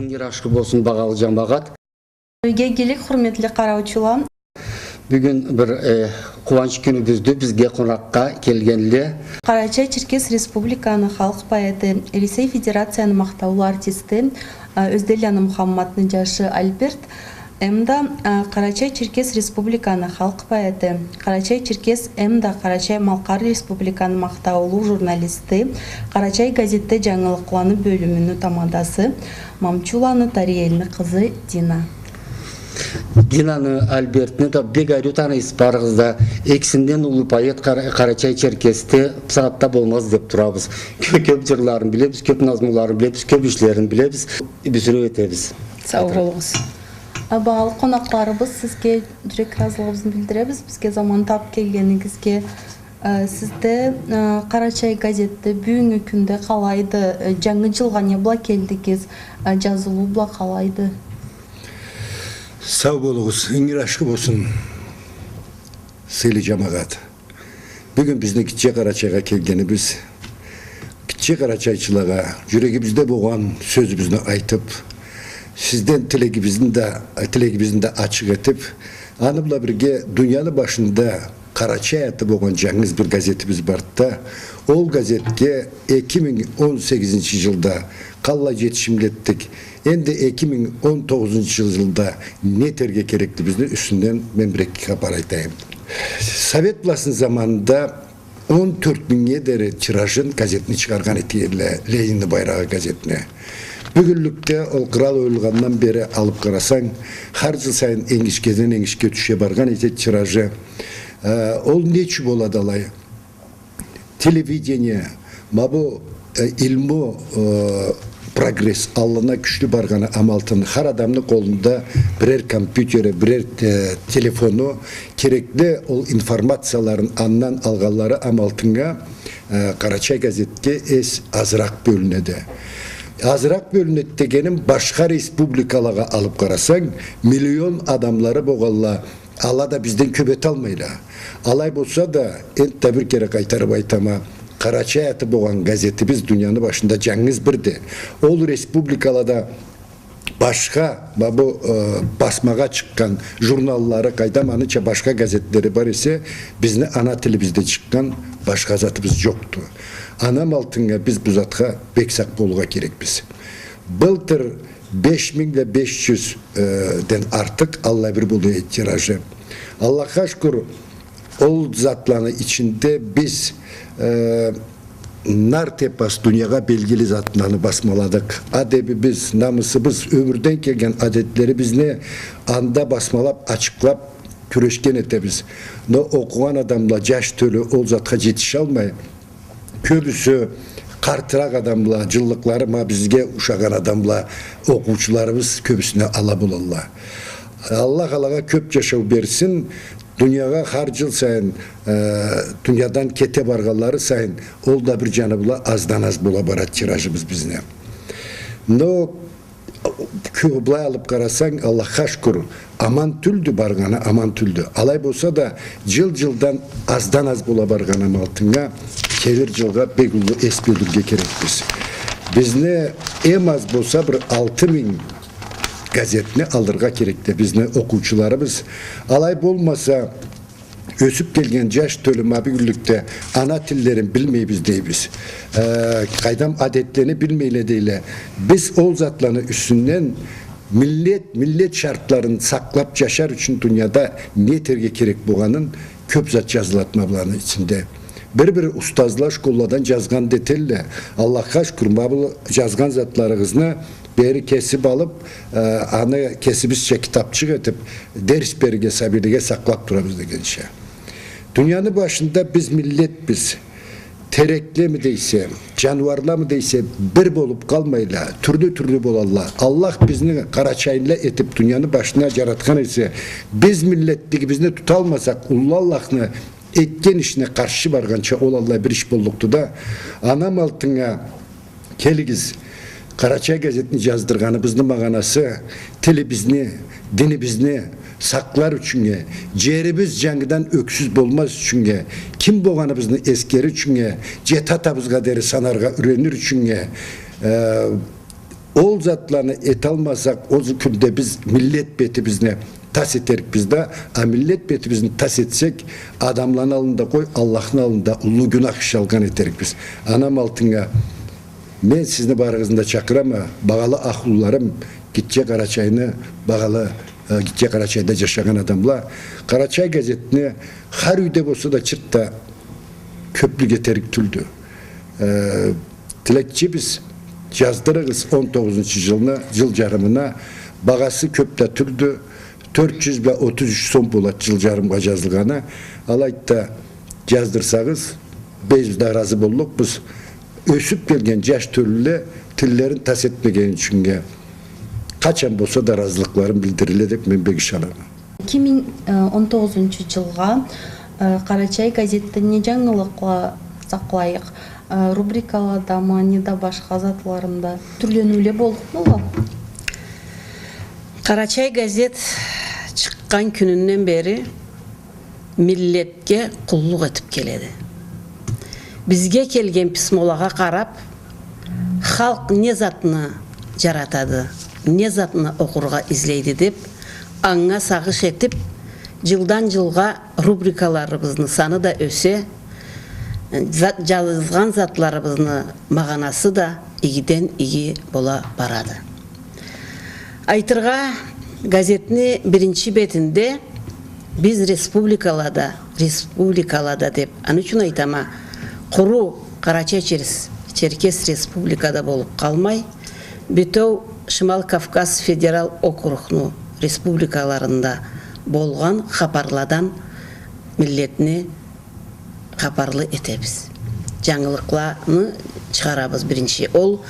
Иңир ашкы болsun багалы жамагат. Гегелик хурметли караучулар. Бүгүн бир кубанч күнүбүздү бизге конакка келгенле. Карачай-Черкес Республиканын халк поэти, Ресей Федерациянын мактаулуу артисти Өзделяны Мухаммаддын жашы Альберт Эмда Карачай-Черкес Республиканын халк поэти, Карачай-Черкес Эмда Карачай-Малкар Республиканын мактаулуу журналисти, Карачай газетте жаңылыкланы бөлүмүнүн тамандасы Мамчуланы Тариэлни кызы Дина. Динаны Альбертни да бегарю таанайсыз барыгызда эксинден улуу поэт Карачай-Черкесте саатта болмаз деп турабыз. Көп жырларын билебиз, көп назмуларын билебиз, көп ишлерин билебиз. Биз өтөбүз. Сау болуңуз. Багалы конакларыбыз сизге жүрөк ыраазылыгыбызды билдиребиз. Бизге заман таап келгениңизге. Сизде Карачай газетте бүгүнкү күндө калайды? Жаңы жылга эмне була келдиңиз? Жазылуу була калайды? Sağ olunuz, İngir aşkı olsun, Seyli Cemaat. Bugün bizde Kitçe Karaçay'a kelgenimiz, Kitçe Karaçayçılığa, yüreğimizde boğan sözümüzü aytıp, sizden tilegimizin de açık etip, anımla birge dünyanın başında Karaçay atı boğan canınız bir gazetimiz vardı. O gazetke 2018 yılda kalla yetişimlettik. Endi 2019 yılında ne terge gerekli bizde üstünden ben bir haber aytayım. Sovet Vlasının zamanında 14.000'ye deri tirajın gazetini çıkargan etiyle Leninli bayrağı gazetine. Bugünlükte o kral oyulgandan beri alıp karasan her yıl sayın engişkeden düşe bargan eti tirajı. Ol neçü bola dalay? Televizyoniya, ma bu ilmu progres Allah'ına güçlü bargana amaltın her adamın kolunda birer kompütere, birer telefonu gerekli ol informasiyaların andan algaları amaltınga Karaçay gazetke azırak bölünede. Azırak bölünede degenim başka respublikalara alıp karasan milyon adamları boğalla Allah da bizden köbet almayla. Alay bolsa da ent bir kere kaytarıp aytama Karaçay atı boğan gazetimiz dünyanın başında canınız birdi. Ol respublikalada başka bu basmağa çıkan jurnalları kaydamanıca başka gazetleri var ise bizne ana tilimizde çıkan başka zatımız yoktu. Anam altınga biz bu zatka beksak boluğa gerek biz. Bıltır 5500'den artık Allah bir buluyor tirajı. Allah'a şükür ol zatlarının içinde biz nar tepas dünyaya belgili zatlarını basmaladık. Adebimiz, namusumuz, ömürden gelen adetleri biz ne anda basmalap, açıklap, küreşken etemiz. Ne okuyan adamla caş tölü ol zatka yetişe almayı. Köbüsü kartırak adamla, cıllıkları ma bizge uşagan adamla okuçularımız köbüsüne alabulallah. Allah köp yaşav versin. Dünyaya her yıl sayın, dünyadan kete bargalları sayın, ol da bir canı bula azdan az bula barat tirajımız bizne. No köblay alıp karasan Allah'a şükür aman tüldü bargana aman tüldü. Alay bolsa da jıldan azdan az bula bargana maltınga kelir jılga begullu es bildirge kerek biz. Bizne en az bolsa bir 6000 gazetini alırga gerekti. Bizne okuyucularımız alay bolmasa ösüp gelgen caş tölüm birlikte ana tillerin bilmeyi biz deyibiz. Kaydam adetlerini bilmeyle değil. Biz ol zatlarını üstünden millet şartlarını saklap yaşar için dünyada ne terge gerek boğanın köp zat yazılatmalarının içinde. Bir ustazlar şkolladan yazgan detelle Allah'a şükür bu yazgan zatlarınızını beri kesip alıp ana kesibizce kitapçık edip ders berige sabirlige saklap durabız da gençe. Dünyanın başında biz millet biz terekle mi deyse, canavarla mı deyse bir bolup kalmayla, türlü bolallah. Allah bizni Karaçay'la etip dünyanın başına yaratkan ise biz milletlik bizni tutalmasak Allah'ını etken işine karşı bargança olallah bir iş bolluktu da anam altına keligiz Karaçay gazetini yazdırganı bizning mağanası tili bizni, dini bizni saklar üçünge, cerimiz jangidan öksüz bolmaz üçünge, kim boğanı bizni eskeri üçünge, cetatabızga deri sanarga ürenir üçünge, Ол zatlarını et almasak o günde biz millet betibizne tas eterik bizde. A millet betibizini tas etsek adamların alında koy Allah'ın alında ulu günah iş algan eterik biz. Anam altına men sizni barığızında çakırama bağalı ahullarım gitçe Karaçay'ını bağalı gitçe Karaçay'da yaşayan adamlar Karaçay gazetini her üyde bolsa da çırtta köplü geterik tüldü. Dilekçi biz yazdırırız 19. yılına, yıl jarımına bağası köpte türdü 433 son polat yıl jarımga yazılgana alayda yazdırsanız biz de razı bolduk biz ösüp gelgen yaş türlü tillerin tas etmegen üçünge kaçan bolsa da razılıkların bildirilerek men bek işalarım. 2019 жылға Карачай газеттен не жаңылықла сақлайық? Рубрикаларда ма, не да башқа затларында түрленуле болдық. Карачай газет шыққан күнінен бері миллетке құллық етіп келеді. Бізге келген писмолаға қарап, халық не затыны жаратады, не затыны оқырға излейді деп, аңға сағыш етіп, жылдан жылға рубрикаларыбызны саны да өсе, жазған затларыбызны мағанасы да игиден иги бола барады. Айтырға газетini birinci бетінде biz республикалада деп, аны үшін айтама, құру Карачай Черкес республикада болып қалмай, бітеу Шымал Кавказ федерал округну республикаларында болған хабарладан миллетіне хабарлы етебіз. Жаңылықланы шығарабыз бірінші. Ол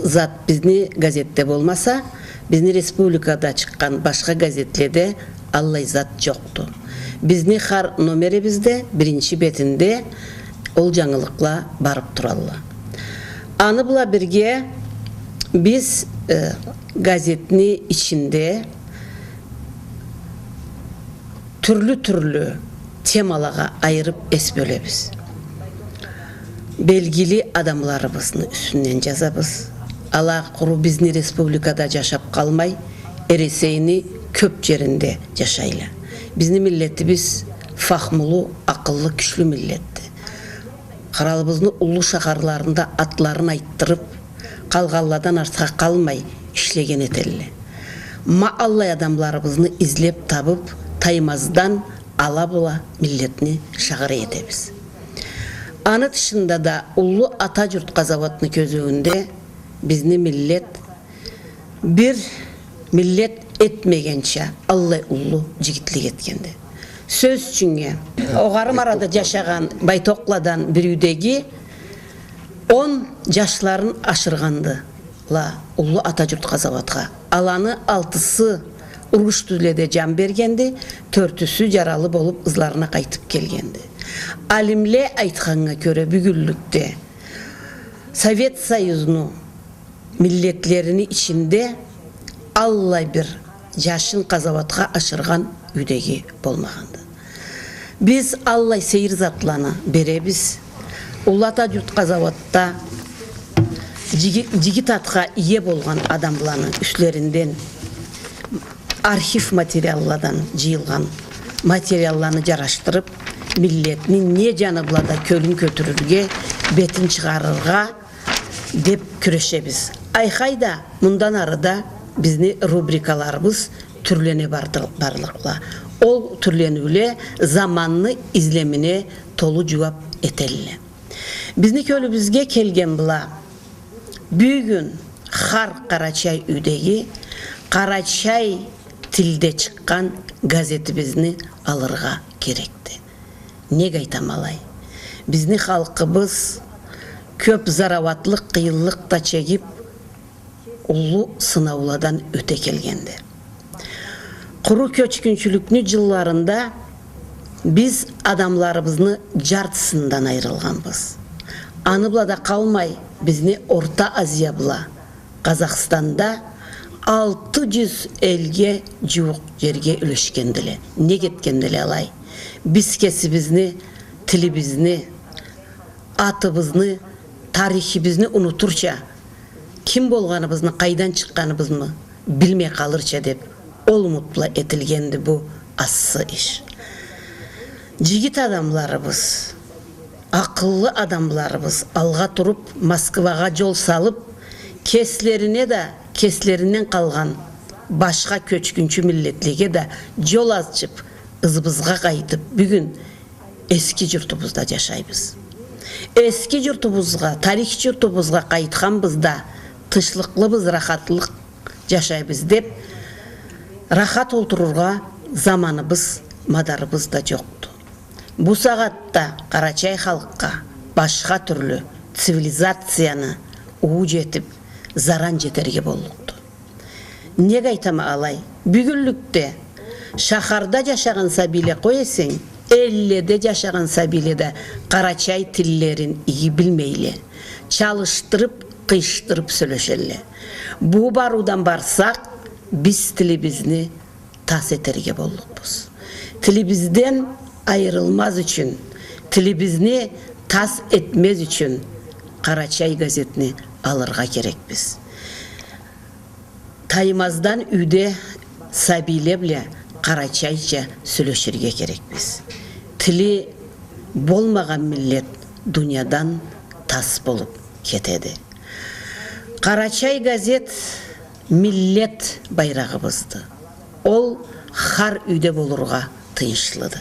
зат бізді газетте болмаса, бізді республикада шыққан башқа газетледе аллай зат жоқты. Бізді хар номері бізде бірінші бетінде ол жаңылықла барып тұралла. Аны бұла бірге біз газетіні ішінде түрлі темалаға айырып ес бөлебіз. Белгілі адамларыбызны үстінен жазабыз. Ала құру бізді республикада жашап қалмай, эресейіні көп жерінде жашайлы. Бізді миллеті біз фахмулу, ақыллы, күшлі миллетті. Қаралыбызны ұлы шақарларында атларын айттырып, қалғалладан артқа қалмай ішлеген етелі. Мааллай адамларыбызны излеп табып, таймаздан ала бола миллетini шағыры етебіз. Аны тышында да ұлы ата жұртқа заводны көзігінде бізді миллет бір миллет etmegенше Аллай ұлы жігітлік еткенді. Сөз үшінге, оғарым арада жашаған Байтоқладан бір үйдегі 10 жашларын ашырғанды ұлы ата жұртқа заводға. Аланы 6-сы Ургуш түзледе жан бергенді, 4-сі жаралы болып ызларына қайтып келгенді. Алимле айтқанға көре бүгүллікте Совет Союзну миллетлеріні ішінде Аллай бір жашын қазаватқа ашырған үйдегі болмағанды. Біз Аллай сейір затланы беребіз. Улата жұрт қазаватта жигит атқа ие болған адамланы үшлерінден архив материалладан жиылған материалланы жараштырып, миллетini не жаны бұлада көлін көтірірге, бетін шығарырға деп күрешебіз. Айқайда, мұндан арыда бізді рубрикаларымыз түрлене барлықла. Ол түрленуле заманны излеміне толу жуап етелі. Бізді көлібізге келген бұла, бүгін Хар Карачай үйдегі Карачай tilde çıkan gazetimizni alırga gerekti. Ne gaytamalay? Bizni halkımız köp zaravatlık, kıyıllık da çekip ulu sınavladan öte kelgendi. Kuru köçkünçülüknü yıllarında biz adamlarımızını jartısından ayrılganbız. Anıbla da kalmay bizni Orta Azya bula, Kazakistan'da 600 elge cüvük yerge ülüşkendili. Ne getkendili alay? Biz kesibizini, tilibizini, atыбызны, tarihibizini unuturça ким болганыбызны, кайдан чыкканыбызны билмей калырча деп ол мутла этилгенди бу ассы иш. Жигит адамларыбыз, акыллы адамларыбыз алга туруп Москвага жол салып, кеслеринен калган башка көчкүнчү миллетлерге да жол ачып, ызыбызга кайтып, бүгүн эски журтубузда жашайбыз. Эски журтубузга, тарих журтубузга кайтканбызда тынчлыклыбыз, рахатлык жашайбыз деп рахат олтурурга заманыбыз, мадарыбыз да жокту. Бу сагатта Карачай халкка башка түрлү цивилизацияны уу жетип, заран жетерге болукту. Неге айтам алай? Бүгүнлүктө шахарда жашаган сабиле койсең, элледе жашаган сабиледе Карачай тиллерин ии билмейле, чалыштырып, кыйыштырып сүйлөшөлө. Бу барудан барсак, биз тилибизни тас этерге болупбуз. Тилибизден айрылмаз үчүн, тилибизни тас этмез үчүн Карачай газетini алырга керекпиз. Таймаздан үйде сабиле биле Карачайча сүйлөшөргө керекпиз. Тили болмаган миллет дүйнөдөн тас болуп кетеди. Карачай газет миллет байрагыбызды. Ол хар үйде болурга тыйынчлыды.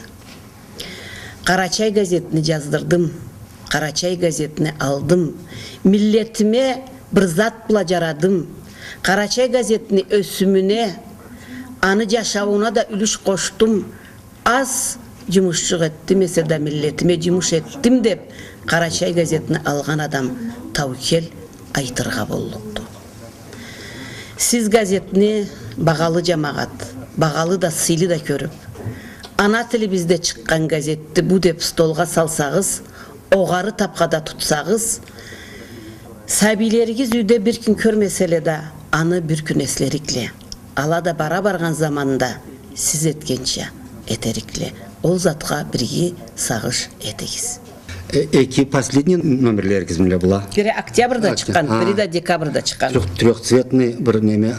Карачай газетini жаздырдым, Карачай газетini алдым, миллетиме bir zat bula jaradım. Карачай газетini өсүмүнө, аны жашауына да үлүш коштум. Аз жумушчук эттим, эсе да миллетиме жумуш эттим деп Карачай газетini алган адам таукел айтырга болупту. Сиз газетini багалы жамагат, багалы да сыйлы да көрүп, ана тилибизде чыккан газетти бу деп столга салсагыз, огары тапкада тутсагыз, сабилеригиз үйдө бир күн көрмеселе да, аны бир күн эслерикле. Ала да бара барган заманда сиз эткенче этерикле. Ол затка бирги сагыш этегиз. Эки последний номерлеригиз миле була. Бири октябрда чыккан, бири да декабрда чыккан. Трехцветный bir неме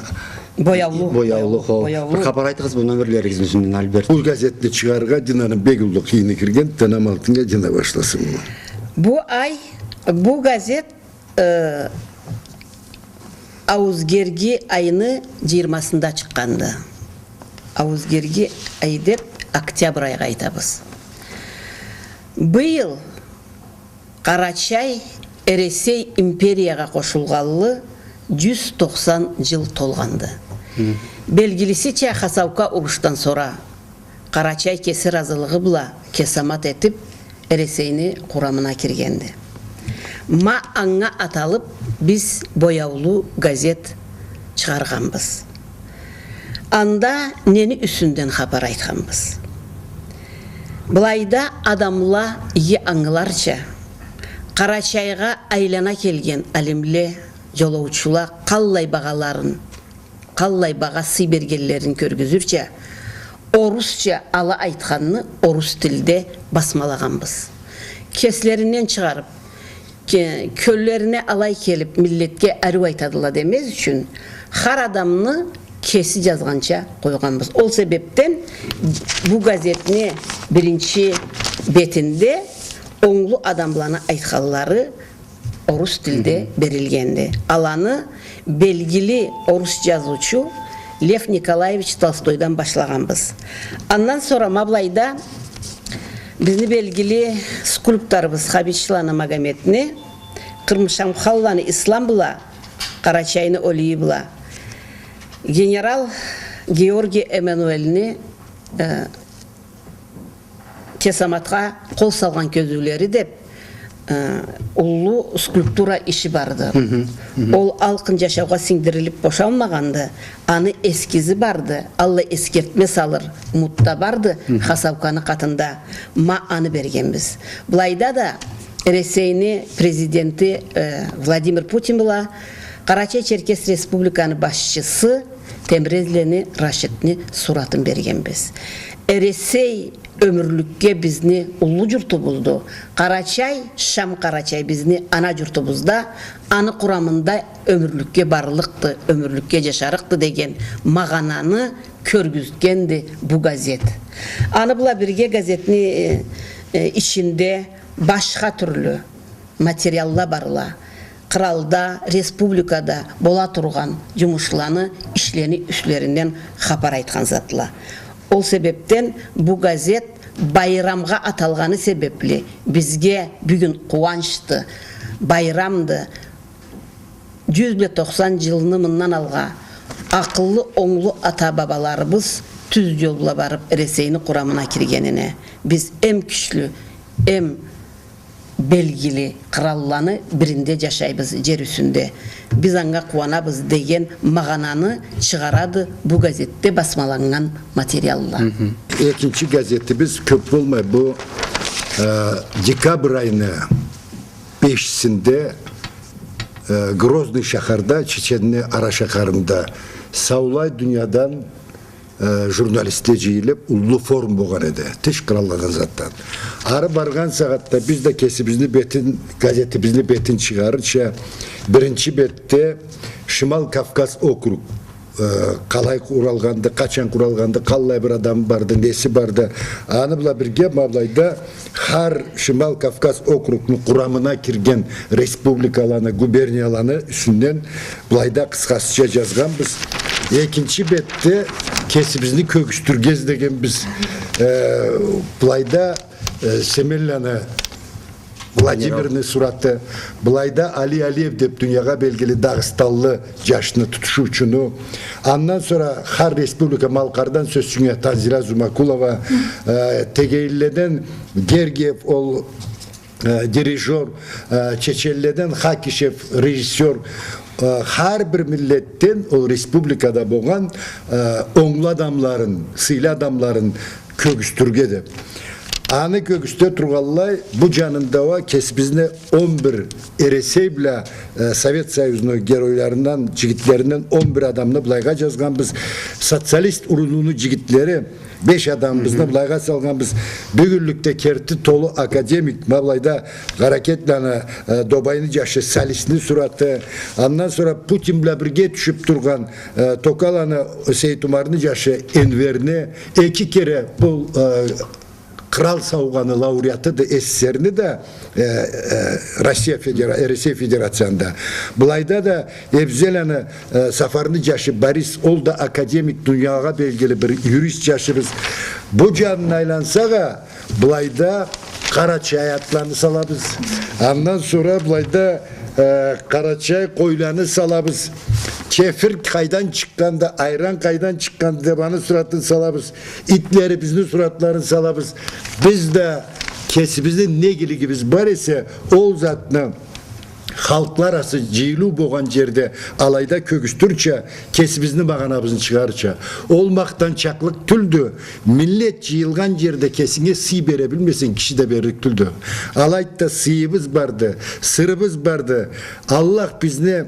бояулуу. Bir кабар айтыңыз бул номерлеригиз үчүн Альберт. Бул газетти чыгарга Динанын Бегулдук кийини кирген, Танамалтынга жана баштасын. Бу газет Ауызгерги айыны 20-сында чыкканды. Ауызгерги ай деп октябрь айга айтабыз. Быйыл Карачай Ресей империяга кошулгалы 190 жыл толганды. Белгилисиче Хасавка уруштан сора Карачай кесир азылыгы була кесамат этип Ресейни курамына киргенди. Ма аңга аталып биз бояулуу газет чыгарганбыз. Анда нени үсүндөн хабар айтканбыз. Булайда адамла ие аңыларча Карачайга айлана келген алимле жолоучула каллай багаларын, каллай бага сый бергенлерин көргүзүрчө орусча ала айтканны орус тилде басмалаганбыз. Кеслеринен чыгарып, көллерine алай келip milletke әру айтадыла демез үшін хар адамны кесі жазғанша қойғанбыз. Ол себептен bu газетіне бірінші бетінде оңлы адамланы айтқалары орус тілде берілгенді. Аланы белгілі орус жазучу Лев Николаевич Толстойдан башлағанбыз. Андан sonra Маблайда Bizni belgili skulptarımız Habişlana Magametni, Kırmışam Hallanı İslam bula, Karachayni Oliyi bula. General Georgi Emanuel'ni kesamatga kol salgan közüleri de ulu skulptura işi vardı. Ol alkın yaşauga singdirilip boşalmagandı. Anı eskizi vardı. Allah eskertme salır. Mutta vardı. Hasavkanı katında. Ma anı bergenbiz. Bulayda da Reseyni prezidenti Vladimir Putin bula. Karachay Çerkes Respublikanı başçısı Temrezleni Raşitni suratın bergenbiz. Resey ömürlükке bizni ulu jurtu buldu. Karachay, Şam Karachay bizni ana jurtubuzda, anı kuramında ömüрлükке barılıktı, ömüрлükке жашарыкты деген мағананы көргүзгенди bu gazet. Аны була бирге газеттин içinde başka türlü материалла барыла. Kralda, республикада бола турган жумушчуларны ишлени üstlerinden хабар айткан затла. Ол себептен bu газет байрамга аталганы себепле бизге бүгүн кубанычты байрамды 190 жылыны мындан алга акыллы оңлу ата бабаларыбыз түз жолла барып Ресейни курамына киргенине биз эм күчлүү, эм белгили кыралланы биринде жашайбыз жер үстүндө. Биз анга кубанабыз деген мағананы чыгарады bu газетте басмаланган материаллар. Экинчи газетибиz көп болмай bu декабрь айыны 5-синде Грозный шахарда, Чеченни ара шахарында саулай дүйнөдөн журналисттер жыйылып улуу форум болгон эди, тиш кыраллаган заттан. Ары барган сагатта биз да кесибизди бетин, газетибизди бетин чыгарыча биринчи бетте Шымал Кавказ округ қалай құралғанды, қачан құралғанды, қалай бір адам барды, несі барды. Аны бұла бірге мавлайда Хар Шымал Кавказ округның құрамына кірген республикаланы, губернияланы үстінен бұлайда қысқасыша жазған біз. Екінші бетте кесібізді көгістіргез деген біз бұлайда Семелланы Владимирный сураты, бұлайда Али Алиев деп дүнияға белгілі Дағысталлы жашыны тұтышучыны. Андан sonra Хар Республика Малқардан сөзсүңе Танзира Зумакулова, Тегейледен Гергиев ол дирижер, Чечелледен Хакишев режиссер. Har bir milletten o республикада болған оңлы адамларын, сыйлы адамларын көгістіргеді. Аны көгісте тұрғалай, бұл жанындава кесібізіне 11 Ресей біле Совет Союзының геройларынан, жігітлерінен 11 адамны бұлайға жазған біз. Социалист ұрынуыны жігітлері 5 адамымызны бұлайға салған біз. Бүгінлікте керті толы академик Мавлайда Ғаракетланы Добайны жашы Салисini surаты. Андан sonra Путин біле бірге түшіп тұрған Токаланы Сейтумарны жашы Энверні 2 кере бұл Kral Savganı laureatı da eserini de Resiya Federasyonunda. Bulayda da Evzelanı Safarını Caşı Baris ol da akademik dünyaya belgili bir yürüyüş caşırız. Bu canın aylansa bulayda Karaçay hayatlarını salabız. Ondan sonra bulayda Karaçay koylarını salabız. Kefir kaydan çıkkanda, ayran kaydan çıkkanda debanın suratını salabız. İtleri bizin suratlarını salabız. Biz de kesibizde ne gibi biz var ise ol zatına halklar arası cilu boğan yerde alayda köküstürçe kesibizini bağanabızın çıkarça. Olmaktan çaklık tüldü. Millet cıyılgan yerde kesine sığ verebilmesin kişi de berrik tüldü. Alayda sığımız vardı, sırımız vardı. Allah bizne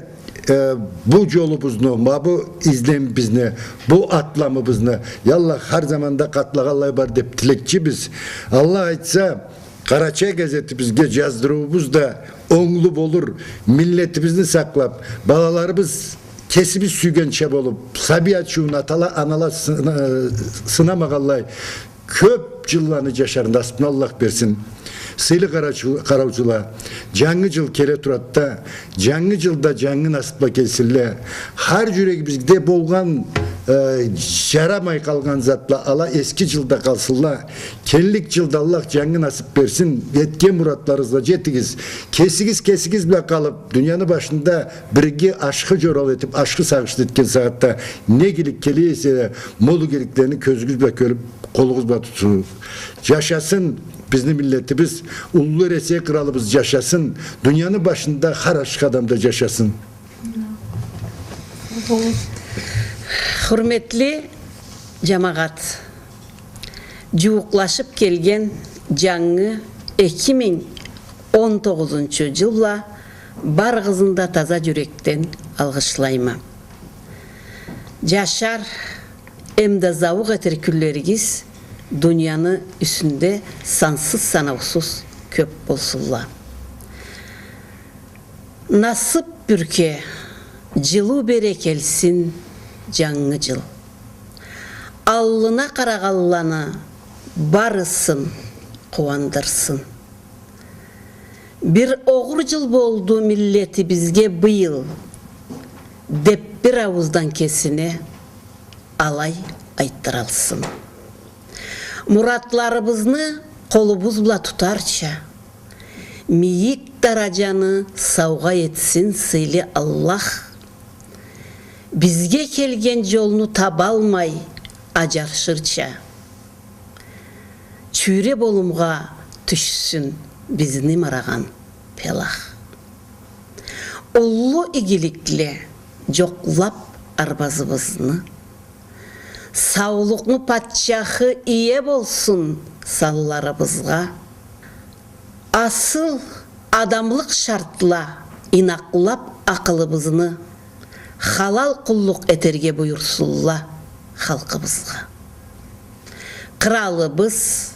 bu yolumuznu, bu izlemimizni, bu atlamımızını yallah her zamanda katlağallay var deyip tilekçi biz. Allah aytsa Karaçay gazeti bizge yazdırığımız da oğlu olur, milletimizni saklap, balalarımız kesimi sügençe olup, sabi açığın atala anala sınamağallay, köp yıllarını yaşarında Allah versin. Sıylı karavcula, жаңы жыл келе тұратта, жаңы жылда жаңы насыпла келсілі, har жүрегімізде болған жарамай қалған затла ала eski жылда қалсылла, келлік жылда Allah жаңы насып берсін, еткен мұратларыңызға жетігіз, кесігіз біле қалып, дүнияны başında бірге ашқы жорал етіп, ашқы сағышты еткен сағатта, не келік келейсе, молу келіктерini көзіңіз біле көріп, қолыңыз біле тұту. Yaşasın bizim milletimiz, Ulu Resiya kralımız yaşasın, dünyanın başında her aşk adam da yaşasın. Hürmetli cemaat, juuqlaşıp kelgen жаңы 2019 жылла барғызында таза жүректен алғышлайма. Жашар эмде зауық етер күллерігіз dünyanın üstünde sansız sanausuz köp bolsunlar. Nasip bürke жылу бере келсин жаңы жыл. Аллына карагалланы барысын кубандырсын. Бир огур жыл болду миллети бизге быйыл, деп бир ауыздан кесине алай айттыралсын. Муратларыбызны колубуз була тутарча, мийик даражаны сауга етсин сыйлы Аллах. Бизге келген жолну таба алмай ажаршырча, чүйре болумга түшсүн бизни мараган пелах. Уллу игиликле жоклап арбазыбызны, саулыкны патчахы ие болсун салларыбызга. Асыл адамлык шартла инаклап акылыбызны, халал куллук этерге буйурсулла халкыбызга. Кралыбыз,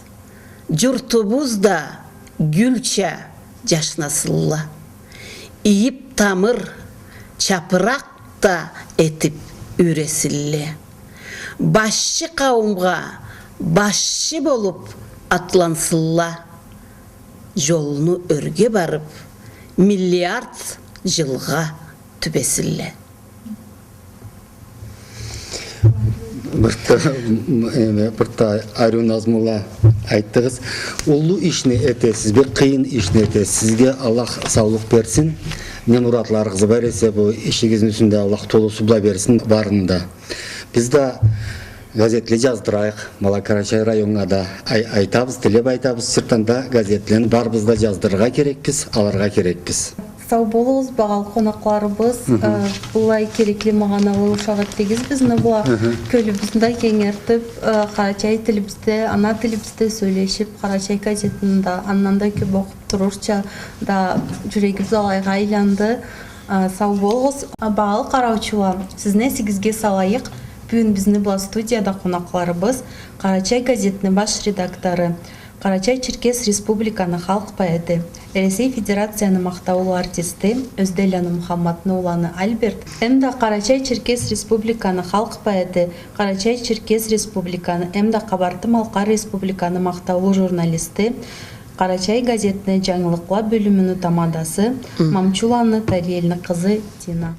журтубуз да гүлча жашнасылла, ийип тамыр чапырак да этип үресилле. Башчы кауымга башчы болуп атлансылла, жолуну өрге барып миллиард жылга түбесилле. Бұрта Арюн Азмула айттыңыз. Уллу ишни этесиз бе, кыйын ишни этесиз. Сизге Аллах саулык берсин. Не муратларыңыз бар эсе, бу ишигиздин үстүндө Аллах толусу була берсин барында. Биз да газетле жаздырайык. Мала Карачай районуна да айтабыз, тилеп айтабыз. Сыртында газетлени барбыз да жаздырга керекпиз, аларга керекпиз. Сау болуңуз, багал конакларыбыз. Булай керекли маганалы ушагат дегиз бизни була көлүбүздө кеңертип, Карачай тилибизде, ана тилибизде сүйлөшүп, Карачай газетин да андан да көп окуп турурча да жүрөгүбүз алайга айланды. Сау болуңуз. Багал караучулар, сиздин эсигизге салайык. Бүгүн бизни була студияда конакларыбыз Карачай газетинин баш редактору, Карачай-Черкес Республиканы халк поэты, Ресей Федерациянын мактаулуу артисти Өзделяны Мухаммадны уланы Альберт, эмда Карачай-Черкес Республиканы халк поэты, Карачай-Черкес Республиканы, эмда Кабарты Малкар Республиканы мактаулуу журналисти, Карачай газетинин жаңылыклар бөлүмүнүн тамадасы Мамчуланы Тариэльни кызы Дина.